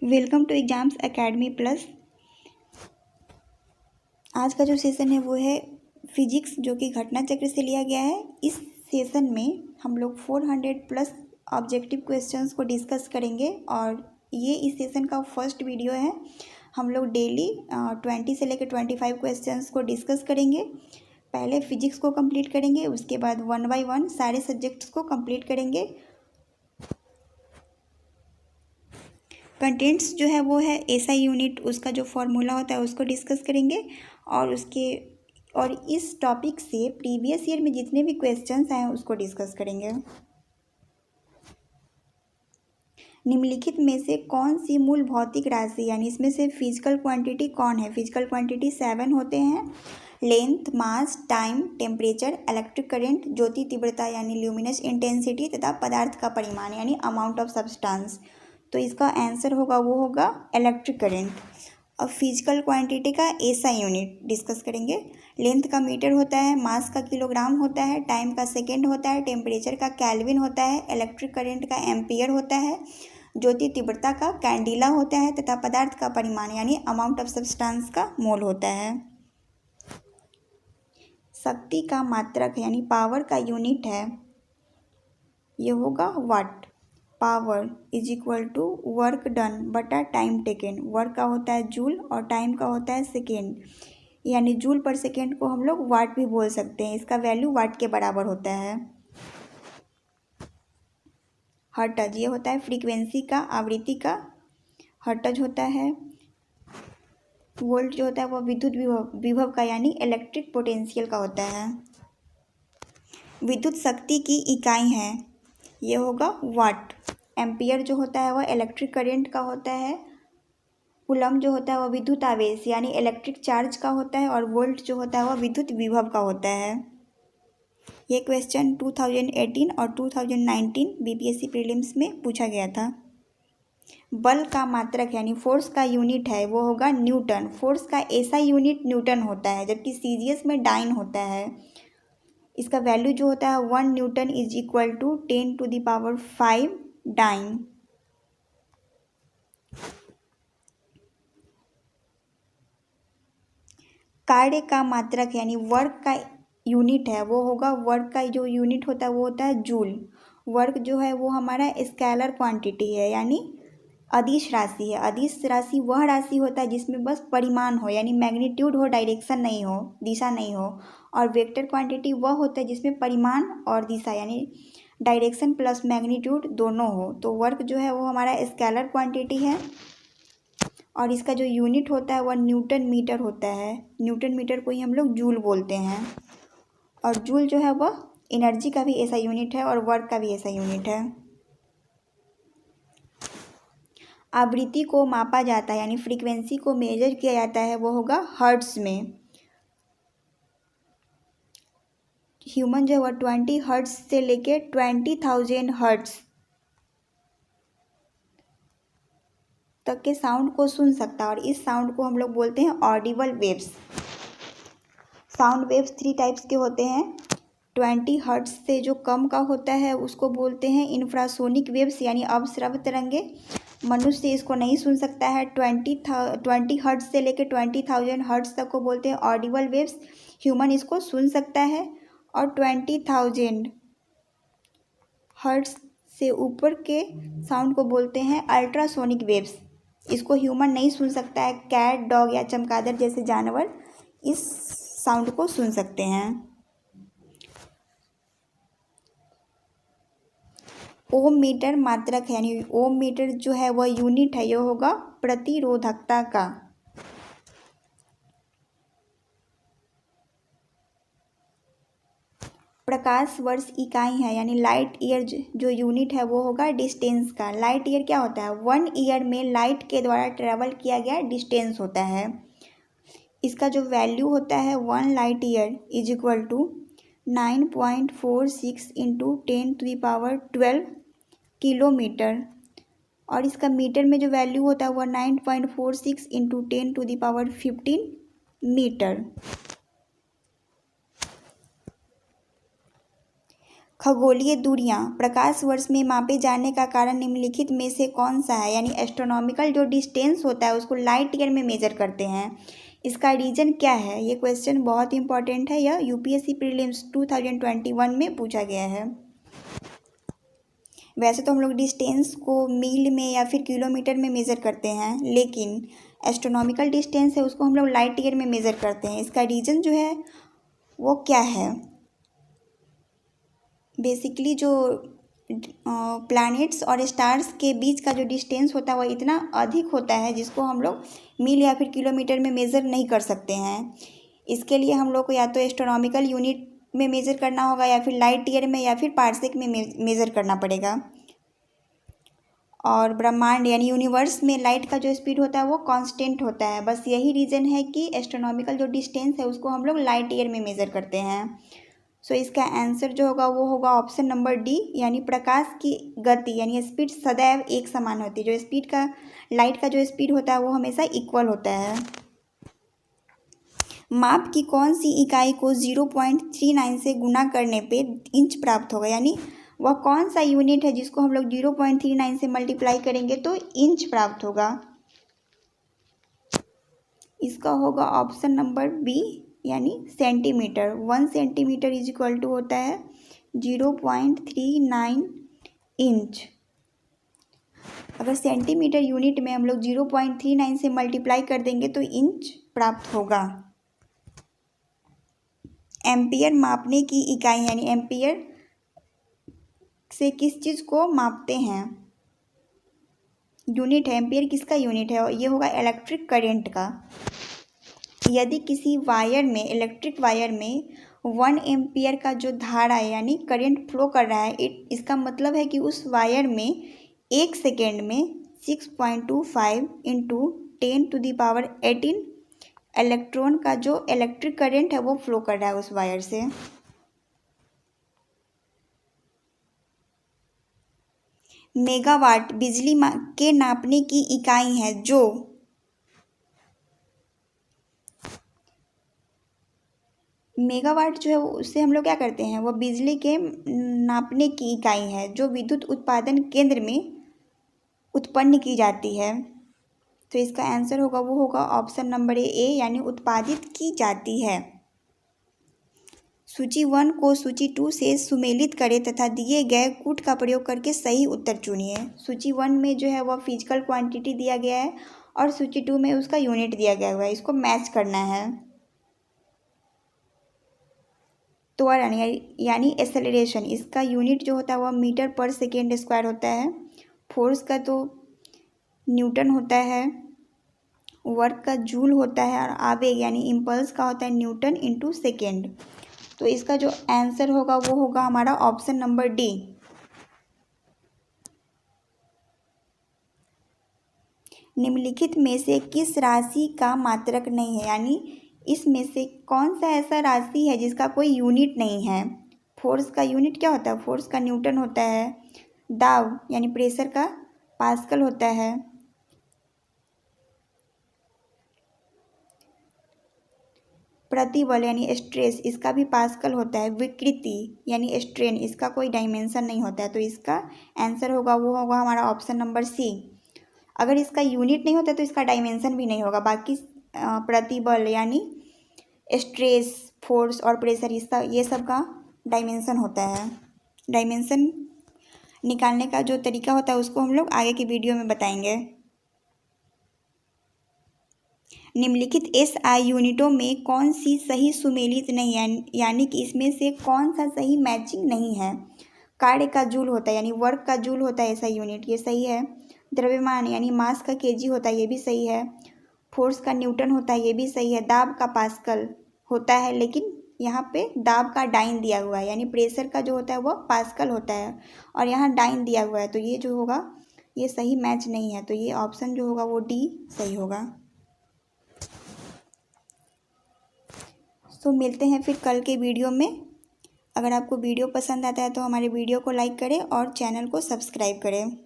Welcome to exams academy plus. आज का जो सेशन है वो है फिजिक्स, जो कि घटना चक्र से लिया गया है। इस सेशन में हम लोग 400 प्लस ऑब्जेक्टिव क्वेश्चंस को डिस्कस करेंगे और ये इस सेशन का फर्स्ट वीडियो है। हम लोग डेली 20 से लेकर 25 क्वेश्चंस को डिस्कस करेंगे। पहले फिजिक्स को कंप्लीट करेंगे, उसके बाद 1 बाय 1 सारे सब्जेक्ट्स को कंप्लीट करेंगे। कंटेंट्स जो है वो है एसआई यूनिट, उसका जो फॉर्मूला होता है उसको डिस्कस करेंगे और इस टॉपिक से प्रीवियस ईयर में जितने भी क्वेश्चंस आए हैं उसको डिस्कस करेंगे। निम्नलिखित में से कौन सी मूल भौतिक राशि, यानी इसमें से फिजिकल क्वांटिटी कौन है? फिजिकल क्वांटिटी 7 होते हैं: लेंथ, मास, टाइम, टेम्परेचर, इलेक्ट्रिक करंट, ज्योति तीव्रता यानी ल्यूमिनस इंटेंसिटी तथा पदार्थ का परिमाण यानी अमाउंट ऑफ सब्सटेंस। तो इसका आंसर होगा वो होगा इलेक्ट्रिक करंट। अब फिजिकल क्वांटिटी का एसआई यूनिट डिस्कस करेंगे। लेंथ का मीटर होता है, मास का किलोग्राम होता है, टाइम का सेकेंड होता है, टेम्परेचर का केल्विन होता है, इलेक्ट्रिक करंट का एम्पियर होता है, ज्योति तीव्रता का कैंडिला होता है तथा पदार्थ का परिमाण यानी अमाउंट ऑफ सब्सटेंस का मोल होता है। शक्ति का मात्रक यानी पावर का यूनिट है, ये होगा watt. Power is equal to work done बटा टाइम टेकन। वर्क का होता है जूल और टाइम का होता है सेकेंड, यानी जूल पर सेकेंड को हम लोग वाट भी बोल सकते हैं। इसका वैल्यू वाट के बराबर होता है। हर्ट्ज ये होता है फ्रीक्वेंसी का, आवृत्ति का हर्ट्ज होता है। वोल्ट जो होता है वो विद्युत विभव का यानी इलेक्ट्रिक पोटेंशियल का होता है। विद्युत शक्ति की इकाई है, ये होगा वाट। एम्पियर जो होता है वह इलेक्ट्रिक करंट का होता है। कूलम जो होता है वह विद्युत आवेश यानी इलेक्ट्रिक चार्ज का होता है और वोल्ट जो होता है वह विद्युत विभव का होता है। ये क्वेश्चन 2018 और 2019 बीपीएससी प्रीलिम्स में पूछा गया था। बल का मात्रक यानी फोर्स का यूनिट है वो होगा न्यूटन। फोर्स का एसआई यूनिट न्यूटन होता है, जबकि सीजीएस में डाइन होता है। इसका वैल्यू जो होता है 1 newton is equal to 10⁵ dyne. कार्य का मात्रक यानी वर्क का यूनिट है वो होगा, वर्क का जो यूनिट होता है वो होता है जूल। वर्क जो है वो हमारा स्केलर क्वांटिटी है यानी अदिश राशि है। अदिश राशि वह राशि होता है जिसमें बस परिमाण हो यानी मैग्नीट्यूड हो, डायरेक्शन नहीं हो, दिशा नहीं हो। और वेक्टर क्वांटिटी वह होता है जिसमें परिमाण और दिशा यानी डायरेक्शन प्लस मैग्नीट्यूड दोनों हो। तो वर्क जो है वो हमारा स्केलर क्वांटिटी है और इसका जो यूनिट होता है वह न्यूटन मीटर होता है। न्यूटन मीटर को ही हम लोग जूल बोलते हैं। और जूल जो है वह एनर्जी का भी ऐसा यूनिट है और वर्क का भी ऐसा यूनिट है। आवृत्ति को मापा जाता है यानी फ्रीक्वेंसी को मेजर किया जाता है वो होगा हर्ट्ज में। ह्यूमन जो है वह 20 हर्ट्ज से लेके 20,000 हर्ट्ज तक के साउंड को सुन सकता है और इस साउंड को हम लोग बोलते हैं Audible waves. Sound waves 3 types के होते हैं। 20 हर्ट्ज से जो कम का होता है उसको बोलते हैं इंफ्रासोनिक वेव्स यानी अवश्रव्य तरंगे। मनुष्य इसको नहीं सुन सकता है। 20 हर्ट्ज से लेकर 20,000 हर्ट्ज तक को बोलते हैं ऑडिबल वेव्स। ह्यूमन इसको सुन सकता है। और 20,000 हर्ट्ज से ऊपर के साउंड को बोलते हैं अल्ट्रासोनिक वेव्स। इसको ह्यूमन नहीं सुन सकता है। कैट, डॉग या चमगादड़ जैसे जानवर इस साउंड को सुन सकते हैं। ओम मीटर मात्रक है यानी ओम मीटर जो है वह यूनिट है, यह होगा प्रतिरोधकता का। प्रकाश वर्ष इकाई है यानी लाइट ईयर जो यूनिट है वो होगा डिस्टेंस का। लाइट ईयर क्या होता है? 1 ईयर में लाइट के द्वारा ट्रेवल किया गया डिस्टेंस होता है। इसका जो वैल्यू होता है 1 light year is equal to 9.46 into 10⁻12 kilometre. और इसका मीटर में जो वैल्यू होता है वह 9.46 इंटू 10⁻15 मीटर। खगोलीय दूरियां प्रकाश वर्ष में मापे जाने का कारण निम्नलिखित में से कौन सा है? यानी एस्ट्रोनॉमिकल जो डिस्टेंस होता है उसको लाइट ईयर में मेजर करते हैं। इसका रीजन क्या है? ये क्वेश्चन बहुत इंपॉर्टेंट है। यह यूपीएससी प्रीलिम्स 2021 में पूछा गया है। वैसे तो हम लोग डिस्टेंस को मील में या फिर किलोमीटर में मेज़र करते हैं, लेकिन एस्ट्रोनॉमिकल डिस्टेंस है उसको हम लोग लाइट ईयर में मेज़र करते हैं। इसका रीज़न जो है वो क्या है? बेसिकली जो प्लैनेट्स और स्टार्स के बीच का जो डिस्टेंस होता है वह इतना अधिक होता है जिसको हम लोग मील या फिर किलोमीटर में मेज़र नहीं कर सकते हैं। इसके लिए हम लोग को या तो एस्ट्रोनॉमिकल यूनिट में मेज़र करना होगा या फिर लाइट ईयर में या फिर पार्सेक में मेज़र करना पड़ेगा। और ब्रह्मांड यानी यूनिवर्स में लाइट का जो स्पीड होता है वो कांस्टेंट होता है। बस यही रीज़न है कि एस्ट्रोनॉमिकल जो डिस्टेंस है उसको हम लोग लाइट ईयर में मेज़र करते हैं। सो इसका आंसर जो होगा वो होगा ऑप्शन नंबर डी, यानी प्रकाश की गति यानी स्पीड सदैव एक समान होती है। जो स्पीड का लाइट का जो स्पीड होता है वो हमेशा इक्वल होता है। माप की कौन सी इकाई को 0.39 से गुना करने पे इंच प्राप्त होगा? यानी वह कौन सा यूनिट है जिसको हम लोग 0.39 से मल्टीप्लाई करेंगे तो इंच प्राप्त होगा? इसका होगा ऑप्शन नंबर बी, यानी centimetre. 1 centimetre is equal to होता है 0.39 इंच। अगर सेंटीमीटर यूनिट में हम लोग 0.39 से मल्टीप्लाई कर देंगे तो इंच प्राप्त होगा। एम्पियर मापने की इकाई यानी एम्पियर से किस चीज़ को मापते हैं? यूनिट है, एम्पियर किसका यूनिट है? ये होगा इलेक्ट्रिक करंट का। यदि किसी वायर में इलेक्ट्रिक वायर में 1 एम्पियर का जो धारा है यानी करंट फ्लो कर रहा है, इसका मतलब है कि उस वायर में 1 सेकेंड में 6.25 इंटू 10⁻18 इलेक्ट्रॉन का जो इलेक्ट्रिक करंट है वो फ्लो कर रहा है उस वायर से। मेगावाट बिजली के नापने की इकाई है जो मेगावाट जो है उससे हम लोग क्या करते हैं, वो बिजली के नापने की इकाई है जो विद्युत उत्पादन केंद्र में उत्पन्न की जाती है। तो इसका आंसर होगा वो होगा ऑप्शन नंबर ए, यानी उत्पादित की जाती है। सूची 1 को सूची 2 से सुमेलित करें तथा दिए गए कूट का प्रयोग करके सही उत्तर चुनिए। सूची 1 में जो है वह फिजिकल क्वांटिटी दिया गया है और सूची 2 में उसका यूनिट दिया गया हुआ है, इसको मैच करना है। त्वरण यानी एक्सेलरेशन, इसका यूनिट जो होता है वह मीटर पर सेकेंड स्क्वायर होता है। फोर्स का तो न्यूटन होता है, वर्क का जूल होता है और आवेग यानी इम्पल्स का होता है न्यूटन इंटू सेकेंड। तो इसका जो आंसर होगा वो होगा हमारा ऑप्शन नंबर डी। निम्नलिखित में से किस राशि का मात्रक नहीं है? यानी इसमें से कौन सा ऐसा राशि है जिसका कोई यूनिट नहीं है? फोर्स का यूनिट क्या होता है? फोर्स का न्यूटन होता है। दाब यानी प्रेशर का पास्कल होता है। प्रतिबल यानी स्ट्रेस, इसका भी पास्कल होता है। विकृति यानी स्ट्रेन, इसका कोई डायमेंशन नहीं होता है। तो इसका आंसर होगा वो होगा हमारा ऑप्शन नंबर सी। अगर इसका यूनिट नहीं होता तो इसका डायमेंशन भी नहीं होगा। बाकी प्रतिबल यानी स्ट्रेस, फोर्स और प्रेशर, इसका ये सब का डायमेंशन होता है। डायमेंशन निकालने का जो तरीका होता है उसको हम लोग आगे की वीडियो में बताएंगे। निम्नलिखित एसआई यूनिटों में कौन सी सही सुमेलित नहीं है? यानी कि इसमें से कौन सा सही मैचिंग नहीं है? कार्य का जूल होता है यानी वर्क का जूल होता है ऐसा यूनिट, ये सही है। द्रव्यमान यानी मास का केजी होता है, ये भी सही है। फोर्स का न्यूटन होता है, ये भी सही है। दाब का पास्कल होता है, लेकिन यहाँ पे दाब का डाइन दिया हुआ है, यानी प्रेशर का जो होता है वो पास्कल होता है और यहाँ डाइन दिया हुआ है। तो ये जो होगा ये सही मैच नहीं है। तो ये ऑप्शन जो होगा वो डी सही होगा। तो मिलते हैं फिर कल के वीडियो में। अगर आपको वीडियो पसंद आता है तो हमारे वीडियो को लाइक करें और चैनल को सब्सक्राइब करें।